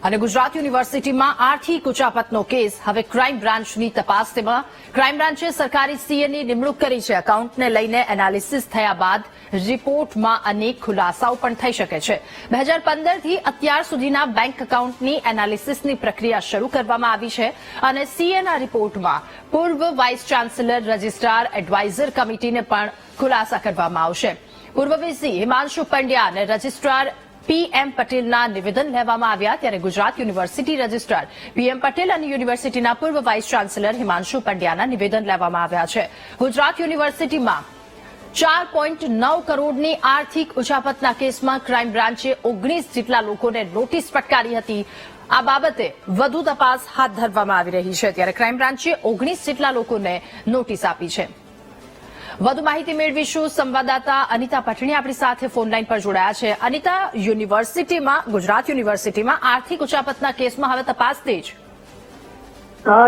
અને ગુજરાત યુનિવર્સિટીમાં આર્થિક ઉચાપતનો કેસ હવે ક્રાઇમ બ્રાન્ચની તપાસ તેમાં ક્રાઇમ બ્રાન્ચે સરકારી સીએની નિમણૂક કરી છે. એકાઉન્ટને લઈને એનાલિસિસ થયા બાદ રિપોર્ટમાં અનેક ખુલાસાઓ પણ થઈ શકે છે. 2015થી અત્યાર સુધીના બેંક એકાઉન્ટની એનાલિસિસની પ્રક્રિયા શરૂ કરવામાં આવી છે અને સીએના રિપોર્ટમાં પૂર્વ વાઇસ ચાન્સેલર રજિસ્ટ્રાર એડવાઇઝર કમિટીને પણ ખુલાસા કરવામાં આવશે. પૂર્વ વીસી હિમાંશુ પંડ્યા અને રજિસ્ટ્રાર પીએમ પટેલના નિવેદન લેવામાં આવ્યા ત્યારે Gujarat university registrar PM Patel અને યુનિવર્સિટીના પૂર્વ વાઇસ ચાન્સેલર હિમાંશુ પંડ્યાના નિવેદન લેવામાં આવ્યા છે. ગુજરાત યુનિવર્સિટીમાં 4.9 કરોડની આર્થિક ઉચાપતના કેસમાં ક્રાઇમ બ્રાન્ચે 19 જેટલા લોકોને નોટિસ ફટકારી હતી. આ બાબતે વધુ તપાસ હાથ ધરવામાં આવી રહી છે ત્યારે ક્રાઇમ બ્રાન્ચે 19 જેટલા લોકોને નોટિસ આપી છે. વધુ માહિતી મેળવીશું. સંવાદદાતા અનિતા પટણી આપણી સાથે ફોનલાઈન પર જોડાયા છે. અનિતા, ગુજરાત યુનિવર્સિટીમાં આર્થિક ઉચાપતના કેસમાં હવે તપાસ તેજ.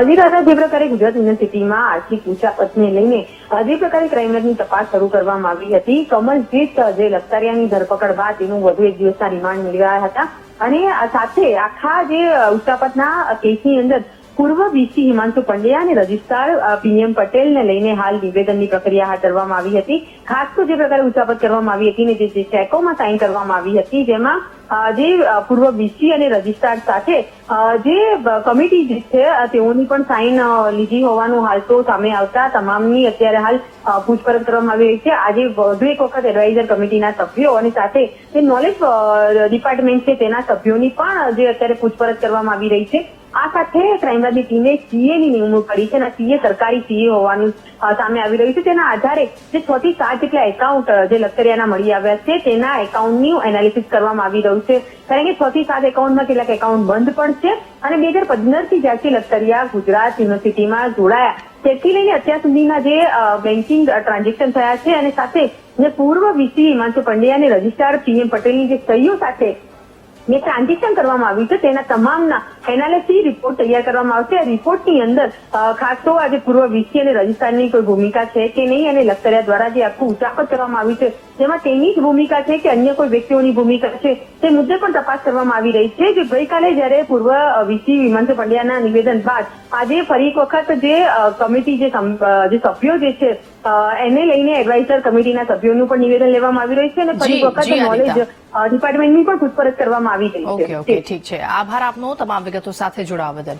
જી દાદા, જે પ્રકારે ગુજરાત યુનિવર્સિટીમાં આર્થિક ઉચાપતને લઈને જે પ્રકારે ક્રાઇમ બ્રાન્ચની તપાસ શરૂ કરવામાં આવી હતી, કમલજીત જે લખતરિયાની ધરપકડ બાદ તેનું વધુ એક દિવસના રિમાન્ડ મેળવ્યા હતા અને સાથે આખા જે ઉચાપતના કેસની અંદર પૂર્વ વીસી હિમાંશુ પંડ્યા અને રજિસ્ટ્રાર પીએમ પટેલને લઈને હાલ નિવેદનની પ્રક્રિયા હાથ ધરવામાં આવી હતી. ખાસ તો જે પ્રકારે ઉચાપત કરવામાં આવી હતી ને જે ચેકોમાં સાઇન કરવામાં આવી હતી, જેમાં જે પૂર્વ વીસી અને રજિસ્ટ્રાર સાથે જે કમિટી જે છે તેઓની પણ સાઇન લીધી હોવાનું હાલ તો સામે આવતા તમામની અત્યારે હાલ પૂછપરછ કરવામાં આવી રહી છે. આજે વધુ એક વખત એડવાઇઝર કમિટીના સભ્યો અને સાથે જે નોલેજ ડિપાર્ટમેન્ટ છે તેના સભ્યોની પણ જે અત્યારે પૂછપરછ કરવામાં આવી રહી છે. આ સાથે ક્રાઇમ બ્રાન્ચની ટીમે સીએની નિમણૂક કરી છે અને સીએ સરકારી સીએ હોવાનું સામે આવી રહ્યું છે. તેના આધારે જે 6 થી 7 જેટલા એકાઉન્ટ જે લખતરિયાના મળી આવ્યા છે તેના એકાઉન્ટનું એનાલિસિસ કરવામાં આવી રહ્યું છે. કારણ કે 6 થી 7 એકાઉન્ટમાં કેટલાક એકાઉન્ટ બંધ પણ છે અને 2015થી જ્યારથી લખતરિયા ગુજરાત યુનિવર્સિટીમાં જોડાયા તેથી લઈને અત્યાર સુધીના જે બેન્કિંગ ટ્રાન્ઝેક્શન થયા છે અને સાથે જે પૂર્વ વીસી હિમાંશુ પંડ્યા અને રજિસ્ટ્રાર પીએમ પટેલની જે સહીઓ સાથે જે ટ્રાન્ઝેક્શન કરવામાં આવ્યું છે તેના તમામના એનાલિસિસ રિપોર્ટ તૈયાર કરવામાં આવશે. આ રિપોર્ટની અંદર ખાસ તો આજે પૂર્વ વીસી અને રજિસ્ટ્રારની કોઈ ભૂમિકા છે કે નહીં અને લખતરિયા દ્વારા જે આખું ઉચાપત કરવામાં આવ્યું છે જેમાં તેની જ ભૂમિકા છે કે અન્ય કોઈ વ્યક્તિઓની ભૂમિકા છે તે મુદ્દે પણ તપાસ કરવામાં આવી રહી છે. જે ગઈકાલે જયારે પૂર્વ વીસી હિમાંશુ પંડ્યાના નિવેદન બાદ આજે ફરી એક વખત જે કમિટી જે સભ્યો જે છે એને લઈને એડવાઇઝર કમિટીના સભ્યોનું પણ નિવેદન લેવામાં આવી રહ્યું છે અને ફરી વખત નોલેજ ડિપાર્ટમેન્ટની પણ પૂછપરછ કરવામાં આવી રહી છે. ઓકે, ઠીક છે. આભાર આપનો તમામ વિગતો સાથે જોડાવા બદલ.